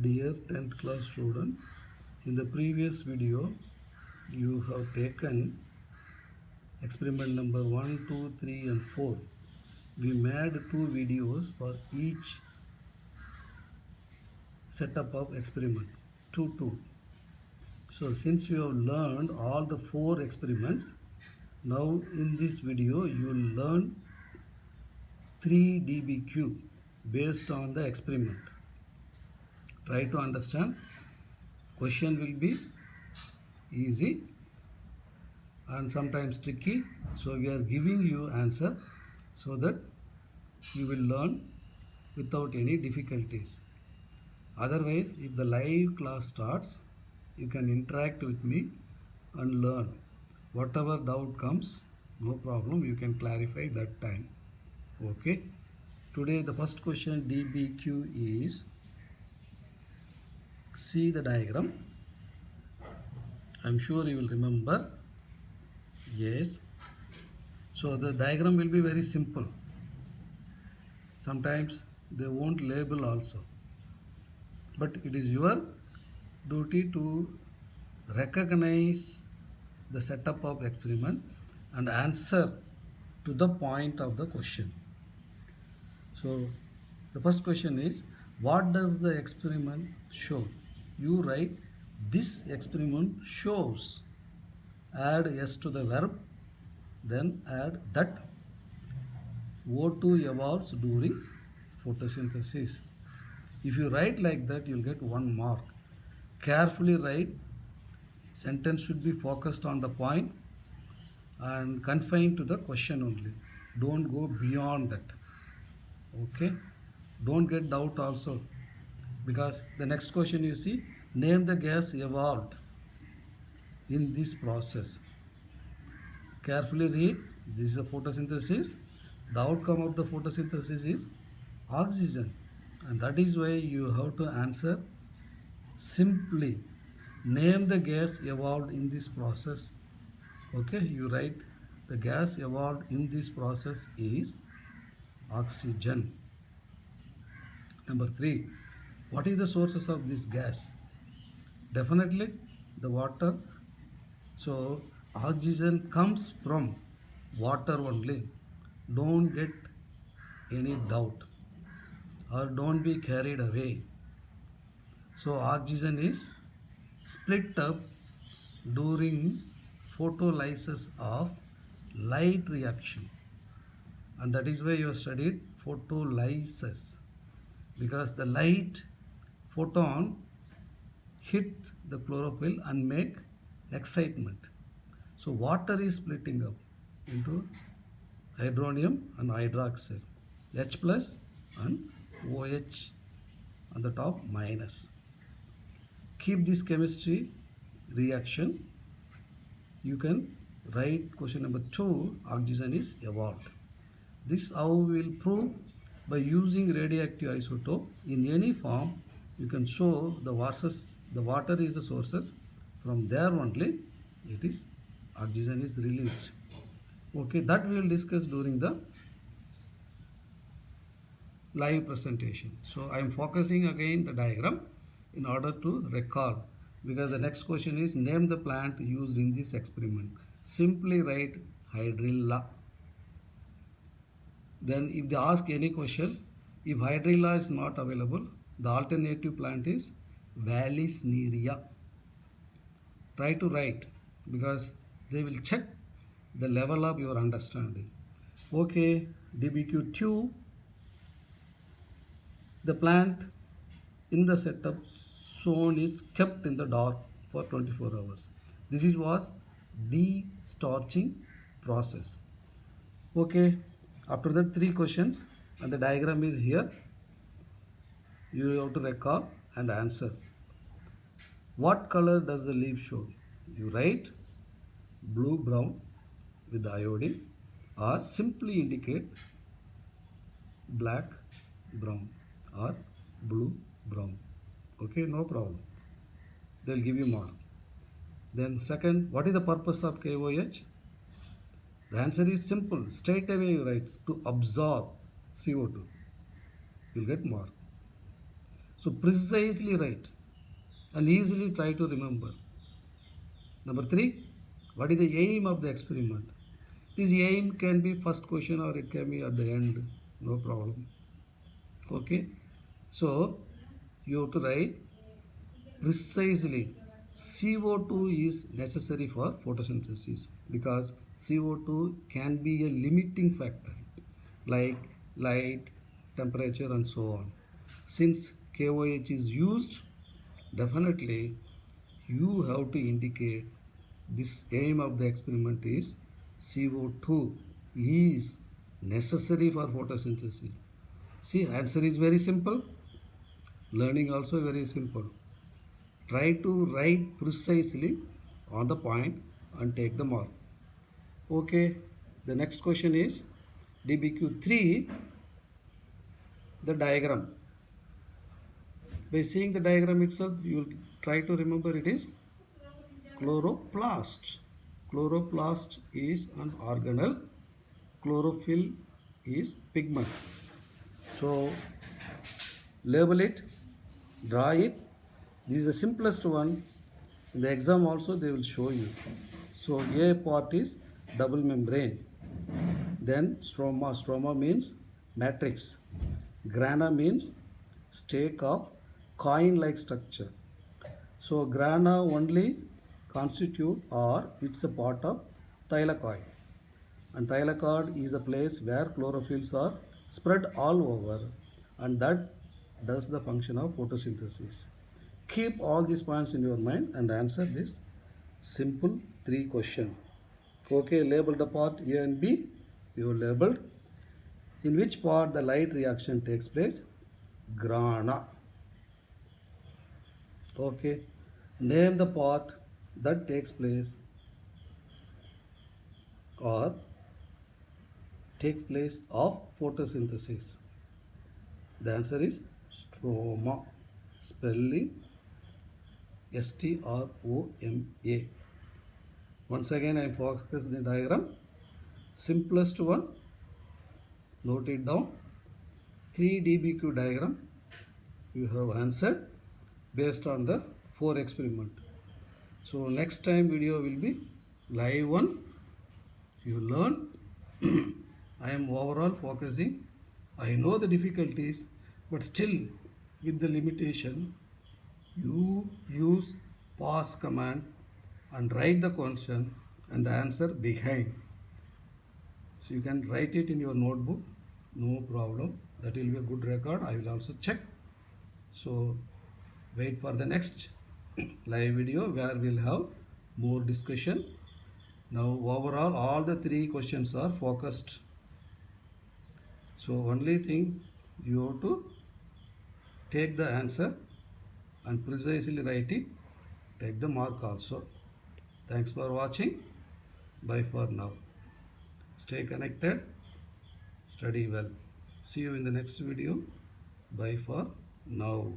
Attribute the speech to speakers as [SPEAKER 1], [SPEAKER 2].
[SPEAKER 1] Dear 10th class student, in the previous video you have taken experiment number 1, 2, 3 and 4. We made 2 videos for each setup of experiment, 2, 2. So since you have learned all the 4 experiments, now in this video you will learn 3 dBq based on the experiment. Try to understand. Question will be easy and sometimes tricky, so we are giving you answer so that you will learn without any difficulties. Otherwise, if the live class starts, you can interact with me and learn. Whatever doubt comes, no problem, you can clarify that time. Okay. Today the first question dBq is, see the diagram. I'm sure you will remember. Yes. So the diagram will be very simple. Sometimes they won't label also. But it is your duty to recognize the setup of experiment and answer to the point of the question. So the first question is, what does the experiment show? You write, this experiment shows. Add S to the verb, then add that O2 evolves during photosynthesis. If you write like that, you'll get 1 mark. Carefully write. Sentence should be focused on the point and confined to the question only. Don't go beyond that. Okay? Don't get doubt also, because the next question you see, name the gas evolved in this process. Carefully read. This is a photosynthesis. The outcome of the photosynthesis is oxygen, and that is why you have to answer simply. Name the gas evolved in this process. Okay, you write the gas evolved in this process is oxygen. Number 3, what is the sources of this gas? Definitely the water. So oxygen comes from water only. Don't get any doubt or don't be carried away. So oxygen is split up during photolysis of light reaction, and that is why you have studied photolysis, because the light photon hit the chlorophyll and make excitement. So water is splitting up into hydronium and hydroxide, H plus and OH on the top minus. Keep this chemistry reaction. You can write question number 2, oxygen is evolved. This how we will prove? By using radioactive isotope in any form. You can show the water is the sources. From there only it is oxygen is released. Okay, that we will discuss during the live presentation. So I am focusing again the diagram in order to recall, because the next question is, name the plant used in this experiment. Simply write hydrilla. Then if they ask any question, if hydrilla is not available, the alternative plant is Vallisneria. Try to write, because they will check the level of your understanding. Okay, dBq2, the plant in the setup shown is kept in the dark for 24 hours. This was de-starching process. Okay, after that 3 questions and the diagram is here. You have to recall and answer. What color does the leaf show? You write blue brown with the iodine, or simply indicate black brown or blue brown. Okay, no problem. They'll give you mark. Then second, what is the purpose of KOH? The answer is simple. Straight away you write, to absorb CO2. You'll get mark. So precisely write and easily try to remember. Number three, what is the aim of the experiment? This aim can be first question or it can be at the end, no problem. Okay, so you have to write precisely. CO2 is necessary for photosynthesis because CO2 can be a limiting factor like light, temperature, and so on. Since KOH is used, definitely you have to indicate this aim of the experiment is CO2 is necessary for photosynthesis. See, answer is very simple. Learning also very simple. Try to write precisely on the point and take the mark. Okay, the next question is DBQ3, the diagram. By seeing the diagram itself, you will try to remember it is chloroplast. Chloroplast is an organelle. Chlorophyll is pigment. So label it, draw it. This is the simplest one. In the exam also they will show you. So A part is double membrane. Then stroma. Stroma means matrix. Grana means stake of coin-like structure. So grana only constitute or it's a part of thylakoid. And thylakoid is a place where chlorophylls are spread all over and that does the function of photosynthesis. Keep all these points in your mind and answer this simple three question. Okay, label the part A and B. You labeled. In which part the light reaction takes place? Grana. Okay. Name the part that takes place or takes place of photosynthesis. The answer is stroma. Spelling STROMA. Once again, I focus the diagram. Simplest one. Note it down. 3 DBQ diagram. You have answered based on the 4 experiment. So next time video will be live one. You learn. I am overall focusing. I know the difficulties, but still with the limitation, you use pause command and write the question and the answer behind. So you can write it in your notebook, no problem. That will be a good record. I will also check. So wait for the next live video where we'll have more discussion. Now overall all the 3 questions are focused. So only thing you have to take the answer and precisely write it. Take the mark also. Thanks for watching. Bye for now. Stay connected. Study well. See you in the next video. Bye for now.